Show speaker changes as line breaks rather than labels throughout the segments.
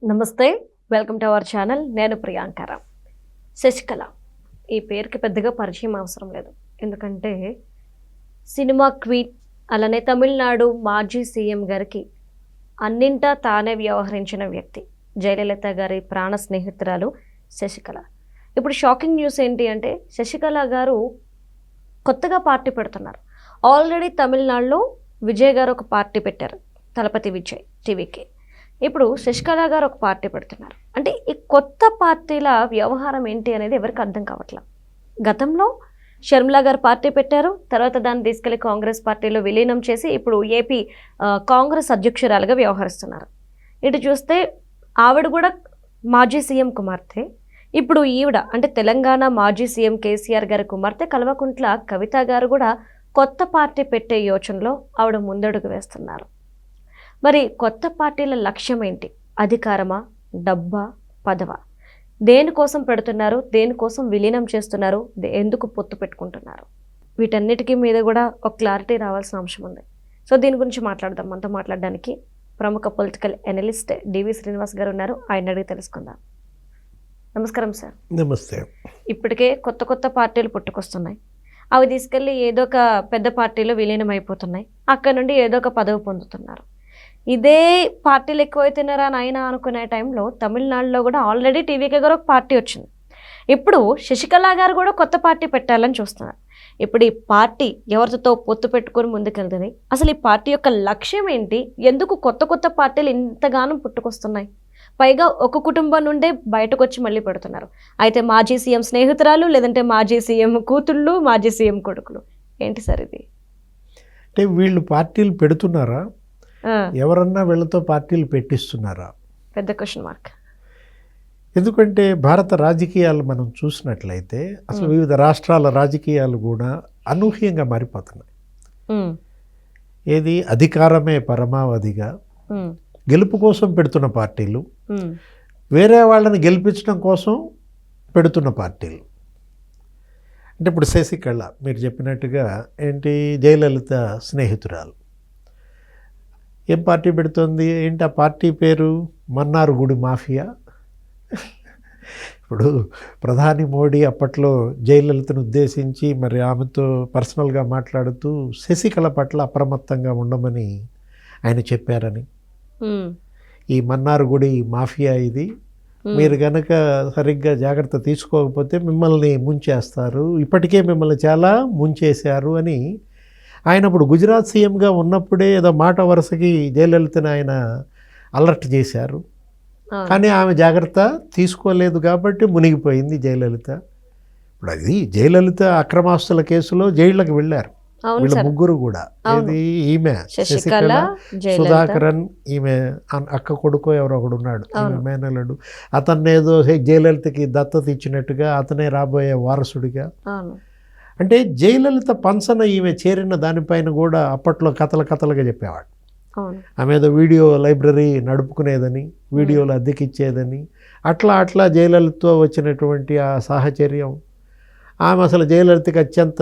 నమస్తే, welcome to our channel. నేను ప్రియాంకర. శశికళ ఈ పేరుకి పెద్దగా పరిచయం అవసరం లేదు, ఎందుకంటే సినిమా క్వీన్, అలానే తమిళనాడు మాజీ సీఎం గారికి అన్నింటా తానే వ్యవహరించిన వ్యక్తి, జయలలిత గారి ప్రాణ స్నేహితురాలు శశికళ. ఇప్పుడు షాకింగ్ న్యూస్ ఏంటి అంటే, శశికళ గారు కొత్తగా పార్టీ పెడుతున్నారు. ఆల్రెడీ తమిళనాడులో విజయ్ గారు ఒక పార్టీ పెట్టారు, తలపతి విజయ్ టీవీకి. ఇప్పుడు శశికళ గారు ఒక పార్టీ పెడుతున్నారు. అంటే ఈ కొత్త పార్టీల వ్యవహారం ఏంటి అనేది ఎవరికి అర్థం కావట్లేదు. గతంలో షర్మిల గారు పార్టీ పెట్టారు, తర్వాత దాన్ని తీసుకెళ్లి కాంగ్రెస్ పార్టీలో విలీనం చేసి ఇప్పుడు ఏపీ కాంగ్రెస్ అధ్యక్షురాలుగా వ్యవహరిస్తున్నారు. ఇటు చూస్తే ఆవిడ కూడా మాజీ సీఎం కుమార్తె. ఇప్పుడు ఈవిడ అంటే తెలంగాణ మాజీ సీఎం కేసీఆర్ గారి కుమార్తె కల్వకుంట్ల కవిత గారు కూడా కొత్త పార్టీ పెట్టే యోచనలో ఆవిడ ముందడుగు వేస్తున్నారు. మరి కొత్త పార్టీల లక్ష్యం ఏంటి? అధికారమా, డబ్బా, పదవా? దేనికోసం పెడుతున్నారు, దేనికోసం విలీనం చేస్తున్నారు, ఎందుకు పొత్తు పెట్టుకుంటున్నారు? వీటన్నిటికీ మీద కూడా ఒక క్లారిటీ రావాల్సిన అంశం ఉంది. సో దీని గురించి మాట్లాడదాం. మనతో మాట్లాడడానికి ప్రముఖ పొలిటికల్ ఎనలిస్ట్ డివి శ్రీనివాస్ గారు ఉన్నారు. ఆయన అడిగి తెలుసుకుందాం. నమస్కారం సార్.
నమస్తే.
ఇప్పటికే కొత్త కొత్త పార్టీలు పుట్టుకొస్తున్నాయి. అవి తీసుకెళ్ళి ఏదో ఒక పెద్ద పార్టీలో విలీనం అయిపోతున్నాయి. అక్కడ నుండి ఏదో ఒక పదవి పొందుతున్నారు. ఇదే పార్టీలు ఎక్కువైతున్నారా అని ఆయన అనుకునే టైంలో తమిళనాడులో కూడా ఆల్రెడీ టీవీకే గారు ఒక పార్టీ వచ్చింది. ఇప్పుడు శశికళ గారు కూడా కొత్త పార్టీ పెట్టాలని చూస్తున్నారు. ఇప్పుడు ఈ పార్టీ ఎవరితో పొత్తు పెట్టుకొని ముందుకెళ్తుంది? అసలు ఈ పార్టీ యొక్క లక్ష్యం ఏంటి? ఎందుకు కొత్త కొత్త పార్టీలు ఇంతగానో పుట్టుకొస్తున్నాయి? పైగా ఒక కుటుంబం నుండే బయటకు వచ్చి మళ్ళీ పెడుతున్నారు. అయితే మాజీ సీఎం స్నేహితురాలు, లేదంటే మాజీ సీఎం కూతుళ్ళు, మాజీ సీఎం కొడుకులు, ఏంటి సార్ ఇది?
అంటే వీళ్ళు పార్టీలు పెడుతున్నారా, ఎవరన్నా వీళ్ళతో పార్టీలు పెట్టిస్తున్నారా?
పెద్ద క్వశ్చన్ మార్క్.
ఎందుకంటే భారత రాజకీయాలు మనం చూసినట్లయితే అసలు వివిధ రాష్ట్రాల రాజకీయాలు కూడా అనూహ్యంగా మారిపోతున్నాయి. ఏది అధికారమే పరమావధిగా గెలుపు కోసం పెడుతున్న పార్టీలు, వేరే వాళ్ళని గెలిపించడం కోసం పెడుతున్న పార్టీలు. అంటే ఇప్పుడు శశికళ మీరు చెప్పినట్టుగా ఏంటి, జయలలిత స్నేహితురాలు ఏం పార్టీ పెడుతోంది? ఏంటి ఆ పార్టీ పేరు? మన్నార్గుడి మాఫియా. ఇప్పుడు ప్రధాని మోడీ అప్పట్లో జయలలితను ఉద్దేశించి మరి ఆమెతో పర్సనల్గా మాట్లాడుతూ శశికళ పట్ల అప్రమత్తంగా ఉండమని ఆయన చెప్పారని, ఈ మన్నార్గుడి మాఫియా ఇది, మీరు కనుక సరిగ్గా జాగ్రత్త తీసుకోకపోతే మిమ్మల్ని ముంచేస్తారు, ఇప్పటికే మిమ్మల్ని చాలా ముంచేశారు అని ఆయన ఇప్పుడు గుజరాత్ సీఎంగా ఉన్నప్పుడే ఏదో మాట వరుసకి జయలలితని ఆయన అలర్ట్ చేశారు. కానీ ఆమె జాగ్రత్త తీసుకోలేదు కాబట్టి మునిగిపోయింది జయలలిత. ఇప్పుడు అది జయలలిత అక్రమాస్తుల కేసులో జైళ్ళకి వెళ్ళారు వీళ్ళ ముగ్గురు కూడా. ఇది ఈమె శశికళ, సుధాకరన్, ఈమె అక్క కొడుకో ఎవరో ఒకడు ఉన్నాడు, ఈమె మేనల్లుడు. అతన్ని ఏదో జయలలితకి దత్తత ఇచ్చినట్టుగా అతనే రాబోయే వారసుడిగా. అంటే జయలలిత పంచన ఈమె చేరిన దానిపైన కూడా అప్పట్లో కథలుగా చెప్పేవాడు. ఆమె ఏదో వీడియో లైబ్రరీ నడుపుకునేదని, వీడియోలు అద్దెకిచ్చేదని, అట్లా జయలలితతో వచ్చినటువంటి ఆ సాహచర్యం, ఆమె అసలు జయలలితకి అత్యంత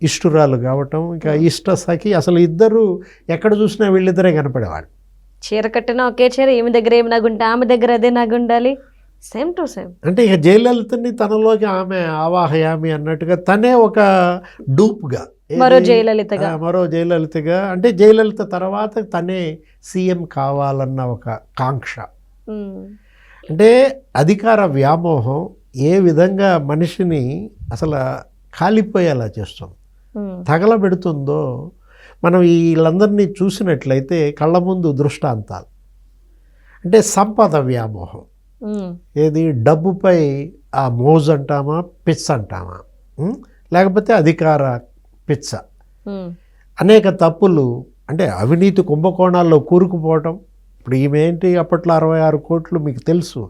ఇష్టురాలు కావటం, ఇంకా ఇష్ట సఖి. అసలు ఇద్దరు ఎక్కడ చూసినా వీళ్ళిద్దరే కనపడేవాడు.
చీర కట్టిన ఒకే చీర, ఈమె దగ్గర ఏమి నగుంటే ఆమె దగ్గర అదే నగుండాలి, సేమ్ టు సేమ్.
అంటే ఇక జయలలితని తనలోకి ఆమె ఆవాహయామి అన్నట్టుగా తనే ఒక డూప్గా, మరో జయలలితగా, అంటే జయలలిత తర్వాత తనే సీఎం కావాలన్న ఒక కాంక్ష. అంటే అధికార వ్యామోహం ఏ విధంగా మనిషిని అసలు కాలిపోయేలా చేస్తుంది, తగలబెడుతుందో మనం వీళ్ళందరినీ చూసినట్లయితే కళ్ళ ముందు దృష్టాంతాలు. అంటే సంపద వ్యామోహం, ఏది డబ్బుపై ఆ మోజు అంటామా, పిచ్చ అంటామా, లేకపోతే అధికార పిచ్చ. అనేక తప్పులు, అంటే అవినీతి కుంభకోణాల్లో కూరుకుపోవటం. ఇప్పుడు ఈమె ఏంటి, అప్పట్లో 66 కోట్లు మీకు తెలుసు.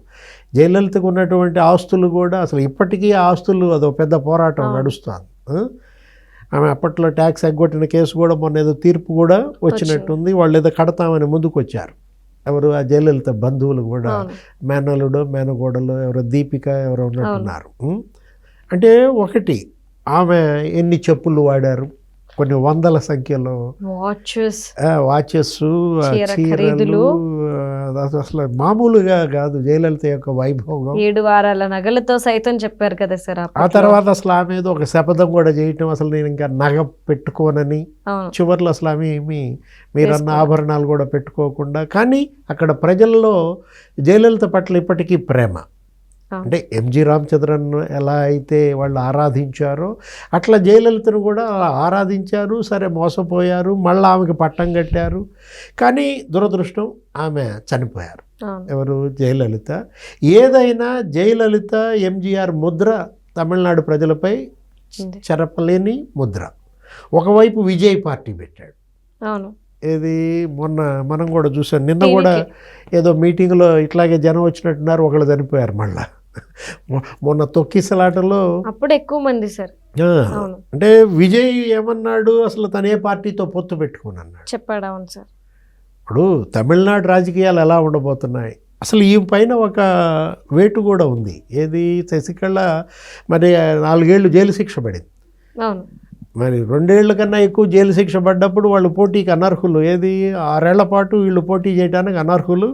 జయలలితకు ఉన్నటువంటి ఆస్తులు కూడా అసలు ఇప్పటికీ ఆస్తులు అదో పెద్ద పోరాటం నడుస్తుంది. ఆమె అప్పట్లో ట్యాక్స్ ఎగ్గొట్టిన కేసు కూడా మొన్న ఏదో తీర్పు కూడా వచ్చినట్టుంది. వాళ్ళు ఏదో కడతామని ముందుకు వచ్చారు. ఎవరు, ఆ జయలలిత బంధువులు కూడా, మేనలుడో మేనగోడలో ఎవరో దీపిక ఎవరో ఉన్నట్టున్నారు. అంటే ఒకటి, ఆమె ఎన్ని చెప్పులు వాడారు, కొన్ని వందల సంఖ్యలో
వాచెస్,
వాచెస్, చీరలు,
ఖరీదులు,
అసలు మామూలుగా కాదు జయలలిత యొక్క వైభవం.
7 వారాల నగలతో సైతం చెప్పారు కదా సార్.
ఆ తర్వాత అసలు ఆమె ఏదో ఒక శపథం కూడా చేయటం, అసలు నేను ఇంకా నగ పెట్టుకోనని. చివరిలో అసలు ఆమె మీరన్న ఆభరణాలు కూడా పెట్టుకోకుండా. కానీ అక్కడ ప్రజల్లో జయలలిత పట్ల ఇప్పటికీ ప్రేమ. అంటే ఎంజి రామచంద్రన్ ఎలా అయితే వాళ్ళు ఆరాధించారో అట్లా జయలలితను కూడా ఆరాధించారు. సరే మోసపోయారు, మళ్ళీ ఆమెకి పట్టం కట్టారు. కానీ దురదృష్టం ఆమె చనిపోయారు. ఎవరు? జయలలిత. ఏదైనా జయలలిత ఎంజీఆర్ ముద్ర తమిళనాడు ప్రజలపై చెరపలేని ముద్ర. ఒకవైపు విజయ్ పార్టీ పెట్టాడు. ఏది మొన్న మనం కూడా చూసాం, నిన్న కూడా ఏదో మీటింగ్లో ఇట్లాగే జనం వచ్చినట్టున్నారు, ఒకళ్ళు చనిపోయారు. మళ్ళా మొన్న తొక్కిసలాటలో
అప్పుడు ఎక్కువ మంది సార్.
అంటే విజయ్ ఏమన్నాడు, అసలు తనే పార్టీతో పొత్తు పెట్టుకుని అన్నాడు,
చెప్పాడు. అవును సార్.
ఇప్పుడు తమిళనాడు రాజకీయాలు ఎలా ఉండబోతున్నాయి, అసలు ఈ పైన ఒక వేటు కూడా ఉంది. ఏది? శశికళ మరి 4 ఏళ్ళు జైలు శిక్ష పడింది.
అవును.
మరి 2 ఏళ్ల కన్నా ఎక్కువ జైలు శిక్ష పడ్డప్పుడు వాళ్ళు పోటీకి అనర్హులు. ఏది? 6 ఏళ్ల పాటు వీళ్ళు పోటీ చేయడానికి అనర్హులు.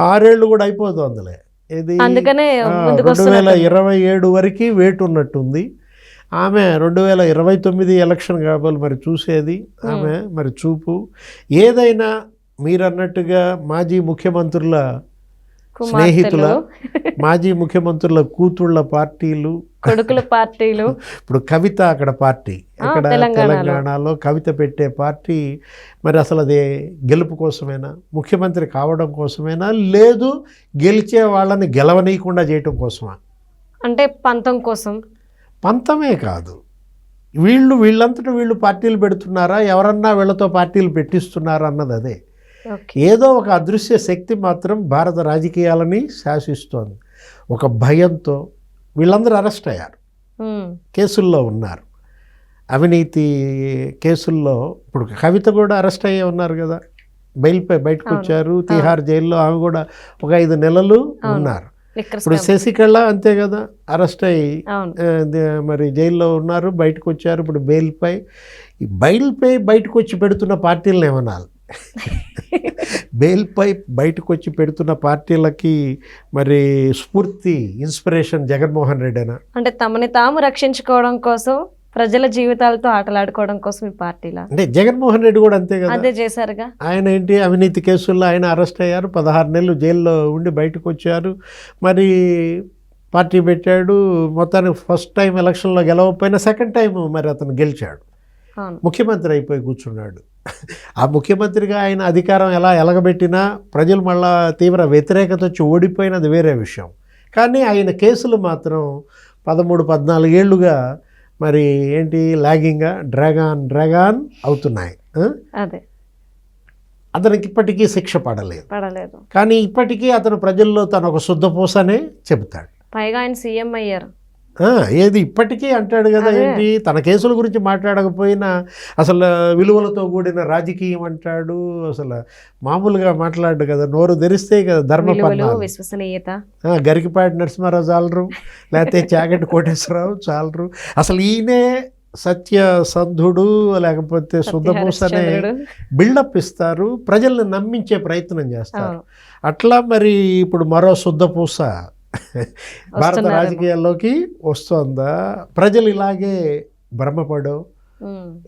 6 ఏళ్ళు కూడా అయిపోతుంది అందులో. ఏది? 2027 వరకు వేటు ఉన్నట్టుంది. ఆమె 2029 ఎలక్షన్ కాబట్టి మరి చూసేది ఆమె మరి చూపు. ఏదైనా మీరు అన్నట్టుగా మాజీ ముఖ్యమంత్రుల స్నేహితుల, మాజీ ముఖ్యమంత్రుల కూతుళ్ళ పార్టీలు,
కొడుకుల పార్టీలు.
ఇప్పుడు కవిత అక్కడ పార్టీ, అక్కడ తెలంగాణలో కవిత పెట్టే పార్టీ. మరి అసలు అదే గెలుపు కోసమేనా, ముఖ్యమంత్రి కావడం కోసమేనా, లేదు గెలిచే వాళ్ళని గెలవనీయకుండా చేయటం కోసమా?
అంటే పంతం కోసం.
పంతమే కాదు, వీళ్ళంతటా వీళ్ళు పార్టీలు పెడుతున్నారా, ఎవరన్నా వీళ్ళతో పార్టీలు పెట్టిస్తున్నారా అన్నది అదే. ఏదో ఒక అదృశ్య శక్తి మాత్రం భారత రాజకీయాలని శాసిస్తోంది. ఒక భయంతో వీళ్ళందరూ అరెస్ట్ అయ్యారు, కేసుల్లో ఉన్నారు, అవినీతి కేసుల్లో. ఇప్పుడు కవిత కూడా అరెస్ట్ అయ్యే ఉన్నారు కదా, బెయిల్పై బయటకు వచ్చారు. తిహార్ జైల్లో ఆమె కూడా ఒక 5 నెలలు ఉన్నారు. ఇప్పుడు శశికళ అంతే కదా, అరెస్ట్ అయ్యి మరి జైల్లో ఉన్నారు, బయటకు వచ్చారు. ఇప్పుడు బెయిల్పై బయటకు వచ్చి పెడుతున్న పార్టీలను ఏమనాలి? బెయిల్పై బయటకు వచ్చి పెడుతున్న పార్టీలకి మరి స్ఫూర్తి, ఇన్స్పిరేషన్ జగన్మోహన్ రెడ్డినా?
అంటే తమని తాము రక్షించుకోవడం కోసం, ప్రజల జీవితాలతో ఆటలాడుకోవడం కోసం ఈ పార్టీలా?
అంటే జగన్మోహన్ రెడ్డి కూడా అంతే కదా,
అదే చేశారుగా.
ఆయన ఏంటి, అవినీతి కేసుల్లో ఆయన అరెస్ట్ అయ్యారు, 16 నెలలు జైల్లో ఉండి బయటకు వచ్చారు. మరి పార్టీ పెట్టాడు. మొత్తానికి ఫస్ట్ టైం ఎలక్షన్లో గెలవకపోయినా సెకండ్ టైం మరి అతను గెలిచాడు, ముఖ్యమంత్రి అయిపోయి కూర్చున్నాడు. ఆ ముఖ్యమంత్రిగా ఆయన అధికారం ఎలా ఎలగబెట్టినా ప్రజలు మళ్ళా తీవ్ర వ్యతిరేకత వచ్చి ఓడిపోయినది వేరే విషయం. కానీ ఆయన కేసులు మాత్రం 13-14 ఏళ్ళుగా మరి ఏంటి లాగింగ్గా డ్రాగాన్ అవుతున్నాయి. అతనికి ఇప్పటికీ శిక్ష పడలేదు. కానీ ఇప్పటికీ అతను ప్రజల్లో తను ఒక శుద్ధపూసనే చెబుతాడు.
పైగా ఆయన సీఎం అయ్యారు.
ఏది ఇప్పటికీ అంటాడు కదా, ఏంటి తన కేసుల గురించి మాట్లాడకపోయినా అసలు విలువలతో కూడిన రాజకీయం అంటాడు. అసలు మామూలుగా మాట్లాడు కదా, నోరు తెరిస్తే కదా ధర్మపన్నాలు,
విశ్వసనీయత.
గరికిపాటి నరసింహారావు చాలరు, లేకపోతే చాగంటి కోటేశ్వరరావు చాలరు. అసలు ఈయనే సత్యసంధుడు లేకపోతే శుద్ధపూసనే బిల్డప్ ఇస్తారు, ప్రజల్ని నమ్మించే ప్రయత్నం చేస్తారు. అట్లా మరి ఇప్పుడు మరో శుద్ధపూస భారత రాజకీయాల్లోకి వస్తుందా? ప్రజలు ఇలాగే భ్రమపడో,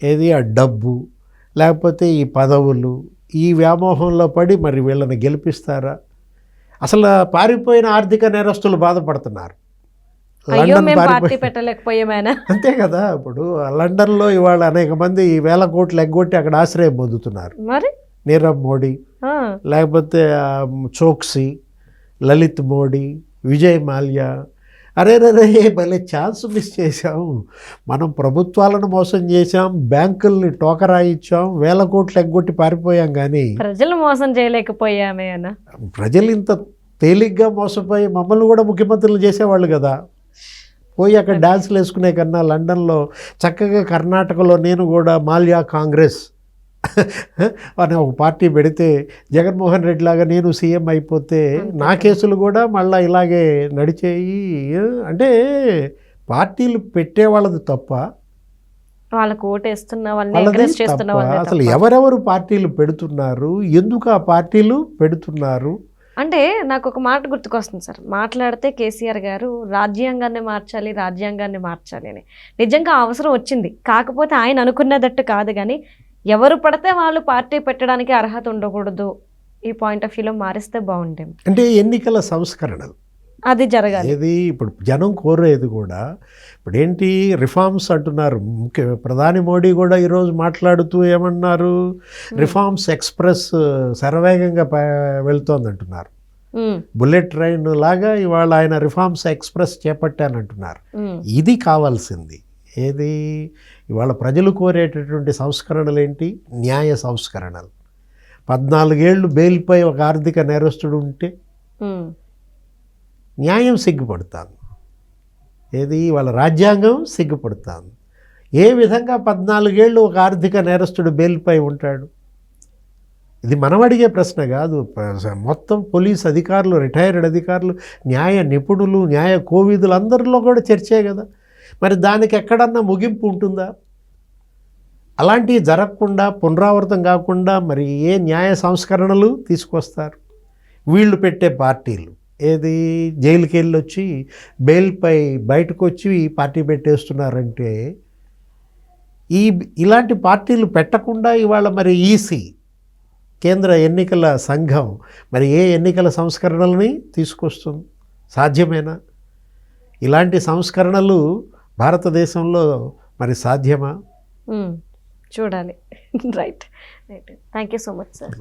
ఏది ఆ డబ్బు లేకపోతే ఈ పదవులు, ఈ వ్యామోహంలో పడి మరి వీళ్ళని గెలిపిస్తారా? అసలు పారిపోయిన ఆర్థిక నేరస్తులు బాధపడుతున్నారు. అంతే కదా, ఇప్పుడు లండన్లో ఇవాళ అనేక మంది 1000 కోట్లు ఎగ్గొట్టి అక్కడ ఆశ్రయం పొందుతున్నారు. నీరవ్ మోడీ, లేకపోతే చోక్సీ, లలిత్ మోడీ, విజయ్ మాల్యా. అరే భలే ఛాన్స్ మిస్ చేశాం, మనం ప్రభుత్వాలను మోసం చేశాం, బ్యాంకుల్ని టోకరాయిచ్చాం, 1000 కోట్లు ఎగ్గొట్టి పారిపోయాం. కానీ
ప్రజలు మోసం చేయలేకపోయామే అన్న.
ప్రజలు ఇంత తేలిగ్గా మోసపోయి మమ్మల్ని కూడా ముఖ్యమంత్రులు చేసేవాళ్ళు కదా. పోయి అక్కడ డ్యాన్సులు వేసుకునే కన్నా లండన్లో చక్కగా కర్ణాటకలో నేను కూడా మాల్యా కాంగ్రెస్ అని ఒక పార్టీ పెడితే, జగన్మోహన్ రెడ్డి లాగా నేను సీఎం అయిపోతే నా కేసులు కూడా మళ్ళీ ఇలాగే నడిచేయి. అంటే పార్టీలు పెట్టేవాళ్ళది తప్ప,
వాళ్ళకు ఓటేస్తున్న వాళ్ళని
వాళ్ళది
ఎంకరేజ్ చేస్తున్న
తప్ప.
వాళ్ళే
అసలు
తప్ప.
ఎవరెవరు పార్టీలు పెడుతున్నారు, ఎందుకు ఆ పార్టీలు పెడుతున్నారు?
అంటే నాకు ఒక మాట గుర్తుకొస్తుంది సార్, మాట్లాడితే కేసీఆర్ గారు రాజ్యాంగాన్ని మార్చాలి అని. నిజంగా ఆ అవసరం వచ్చింది, కాకపోతే ఆయన అనుకున్నదట్టు కాదు. కానీ ఎవరు పడితే వాళ్ళు పార్టీ పెట్టడానికి అర్హత ఉండకూడదు, ఈ పాయింట్ ఆఫ్ వ్యూలో మారిస్తే బాగుండేది.
అంటే ఎన్నికల సంస్కరణలు
అది జరగాలి.
ఏది ఇప్పుడు జనం కోరేది కూడా ఇప్పుడు ఏంటి, రిఫార్మ్స్ అంటున్నారు. ప్రధాని మోడీ కూడా ఈరోజు మాట్లాడుతూ ఏమన్నారు, రిఫార్మ్స్ ఎక్స్ప్రెస్ శరవేగంగా వెళ్తోంది అంటున్నారు. బుల్లెట్ ట్రైన్ లాగా ఇవాళ ఆయన రిఫార్మ్స్ ఎక్స్ప్రెస్ చేపట్టానంటున్నారు. ఇది కావాల్సింది. ఏది ఇవాళ ప్రజలు కోరేటటువంటి సంస్కరణలు ఏంటి, న్యాయ సంస్కరణలు. 14 ఏళ్ళు బెయిల్పై ఒక ఆర్థిక నేరస్తుడు ఉంటే న్యాయం సిగ్గుపడుతుంది. ఏది వాళ్ళ రాజ్యాంగం సిగ్గుపడుతుంది. ఏ విధంగా 14 ఏళ్ళు ఒక ఆర్థిక నేరస్తుడు బెయిల్పై ఉంటాడు? ఇది మనం అడిగే ప్రశ్న కాదు. మొత్తం పోలీస్ అధికారులు, రిటైర్డ్ అధికారులు, న్యాయ నిపుణులు, న్యాయ కోవిదులు అందరిలో కూడా చర్చే కదా. మరి దానికి ఎక్కడన్నా ముగింపు ఉంటుందా? అలాంటివి జరగకుండా, పునరావృతం కాకుండా మరి ఏ న్యాయ సంస్కరణలు తీసుకొస్తారు? వీళ్ళు పెట్టే పార్టీలు ఏది జైలుకి వెళ్ళి వచ్చి బెయిల్పై బయటకు వచ్చి పార్టీ పెట్టేస్తున్నారంటే, ఇలాంటి పార్టీలు పెట్టకుండా ఇవాళ మరి ఈసీ, కేంద్ర ఎన్నికల సంఘం మరి ఏ ఎన్నికల సంస్కరణలని తీసుకొస్తుంది? సాధ్యమేనా? ఇలాంటి సంస్కరణలు భారతదేశంలో మరి సాధ్యమా?
చూడాలి. Right. Thank you so much sir.